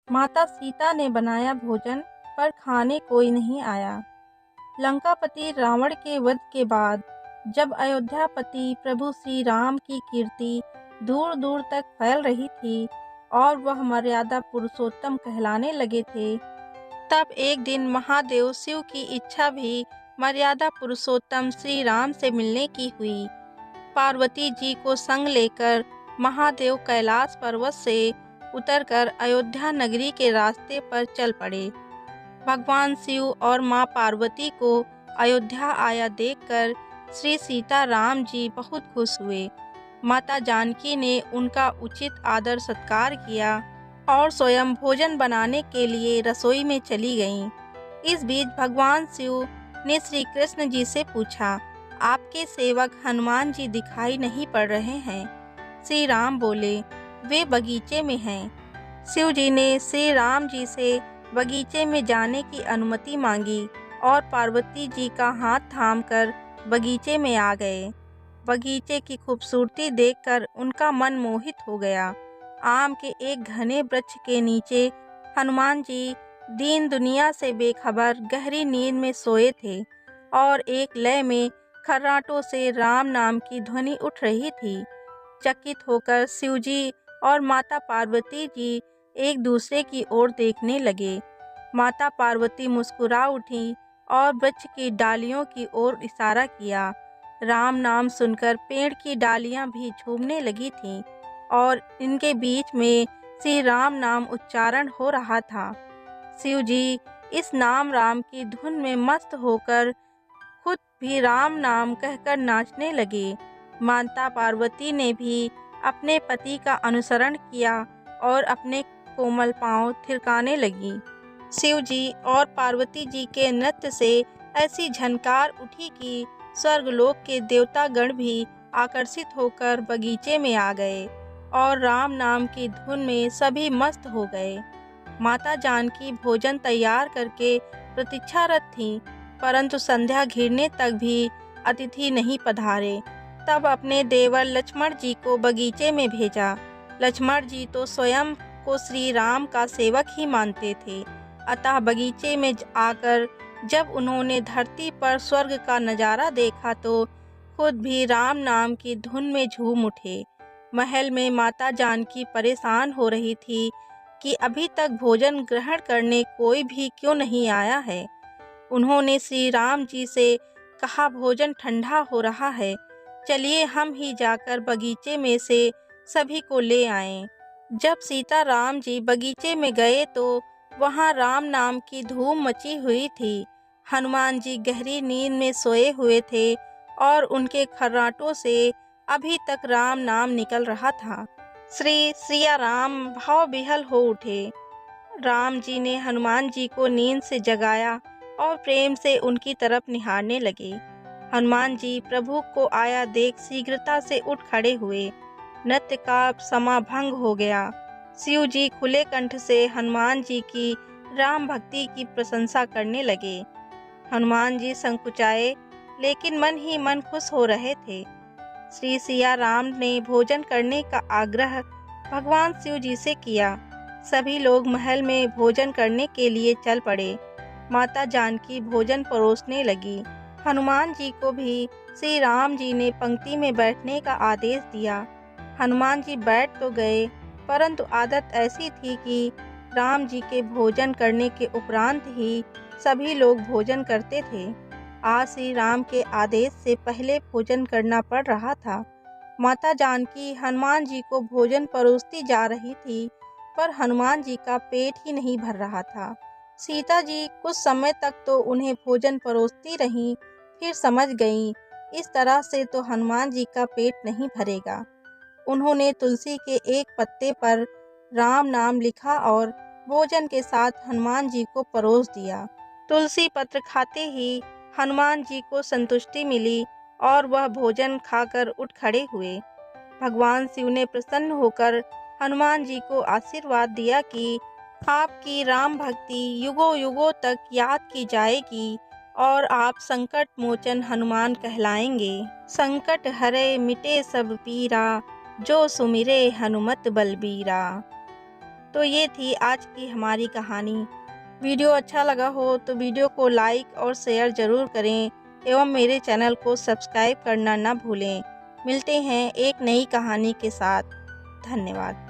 माता सीता ने बनाया भोजन, पर खाने कोई नहीं आया। लंकापति रावण के वध के बाद जब अयोध्यापति प्रभु श्री राम की कीर्ति दूर दूर तक फैल रही थी और वह मर्यादा पुरुषोत्तम कहलाने लगे थे, तब एक दिन महादेव शिव की इच्छा भी मर्यादा पुरुषोत्तम श्री राम से मिलने की हुई। पार्वती जी को संग लेकर महादेव कैलाश पर्वत से उतरकर अयोध्या नगरी के रास्ते पर चल पड़े। भगवान शिव और मां पार्वती को अयोध्या आया देखकर श्री सीता राम जी बहुत खुश हुए। माता जानकी ने उनका उचित आदर सत्कार किया और स्वयं भोजन बनाने के लिए रसोई में चली गईं। इस बीच भगवान शिव ने श्री कृष्ण जी से पूछा, आपके सेवक हनुमान जी दिखाई नहीं पड़ रहे हैं। श्री राम बोले, वे बगीचे में हैं। शिव जी ने श्री राम जी से बगीचे में जाने की अनुमति मांगी और पार्वती जी का हाथ थामकर बगीचे में आ गए। बगीचे की खूबसूरती देखकर उनका मन मोहित हो गया। आम के एक घने वृक्ष के नीचे हनुमान जी दीन दुनिया से बेखबर गहरी नींद में सोए थे और एक लय में खर्राटों से राम नाम की ध्वनि उठ रही थी। चकित होकर शिवजी और माता पार्वती जी एक दूसरे की ओर देखने लगे। माता पार्वती मुस्कुरा उठी और वृक्ष की डालियों की ओर इशारा किया। राम नाम सुनकर पेड़ की डालियां भी झूमने लगी थीं और इनके बीच में श्री राम नाम उच्चारण हो रहा था। शिव जी इस नाम राम की धुन में मस्त होकर खुद भी राम नाम कहकर नाचने लगे। माता पार्वती ने भी अपने पति का अनुसरण किया और अपने कोमल पांव थिरकाने लगी। शिव जी और पार्वती जी के नृत्य से ऐसी झनकार उठी कि स्वर्गलोक के देवतागण भी आकर्षित होकर बगीचे में आ गए और राम नाम की धुन में सभी मस्त हो गए। माता जानकी भोजन तैयार करके प्रतीक्षारत थीं, परंतु संध्या घिरने तक भी अतिथि नहीं पधारे। तब अपने देवर लक्ष्मण जी को बगीचे में भेजा। लक्ष्मण जी तो स्वयं को श्री राम का सेवक ही मानते थे, अतः बगीचे में आकर जब उन्होंने धरती पर स्वर्ग का नज़ारा देखा तो खुद भी राम नाम की धुन में झूम उठे। महल में माता जानकी परेशान हो रही थी कि अभी तक भोजन ग्रहण करने कोई भी क्यों नहीं आया है। उन्होंने श्री राम जी से कहा, भोजन ठंडा हो रहा है, चलिए हम ही जाकर बगीचे में से सभी को ले आएं। जब सीता राम जी बगीचे में गए तो वहां राम नाम की धूम मची हुई थी। हनुमान जी गहरी नींद में सोए हुए थे और उनके खर्राटों से अभी तक राम नाम निकल रहा था। श्री सिया राम भाव विह्वल हो उठे। राम जी ने हनुमान जी को नींद से जगाया और प्रेम से उनकी तरफ निहारने लगे। हनुमान जी प्रभु को आया देख शीघ्रता से उठ खड़े हुए। नृत्य का समा भंग हो गया। शिव जी खुले कंठ से हनुमान जी की राम भक्ति की प्रशंसा करने लगे। हनुमान जी संकुचाए, लेकिन मन ही मन खुश हो रहे थे। श्री सिया राम ने भोजन करने का आग्रह भगवान शिव जी से किया। सभी लोग महल में भोजन करने के लिए चल पड़े। माता जानकी भोजन परोसने लगी। हनुमान जी को भी श्री राम जी ने पंक्ति में बैठने का आदेश दिया। हनुमान जी बैठ तो गए, परंतु आदत ऐसी थी कि राम जी के भोजन करने के उपरांत ही सभी लोग भोजन करते थे। आज श्री राम के आदेश से पहले भोजन करना पड़ रहा था। माता जानकी हनुमान जी को भोजन परोसती जा रही थी, पर हनुमान जी का पेट ही नहीं भर रहा था। सीता जी कुछ समय तक तो उन्हें भोजन परोसती रहीं, फिर समझ गईं, इस तरह से तो हनुमान जी का पेट नहीं भरेगा। उन्होंने तुलसी के एक पत्ते पर राम नाम लिखा और भोजन के साथ हनुमान जी को परोस दिया। तुलसी पत्र खाते ही हनुमान जी को संतुष्टि मिली और वह भोजन खाकर उठ खड़े हुए। भगवान शिव ने प्रसन्न होकर हनुमान जी को आशीर्वाद दिया कि आपकी राम भक्ति युगों युगों तक याद की जाएगी और आप संकट मोचन हनुमान कहलाएंगे। संकट हरे मिटे सब पीरा, जो सुमिरे हनुमत बलबीरा। तो ये थी आज की हमारी कहानी। वीडियो अच्छा लगा हो तो वीडियो को लाइक और शेयर ज़रूर करें एवं मेरे चैनल को सब्सक्राइब करना ना भूलें। मिलते हैं एक नई कहानी के साथ। धन्यवाद।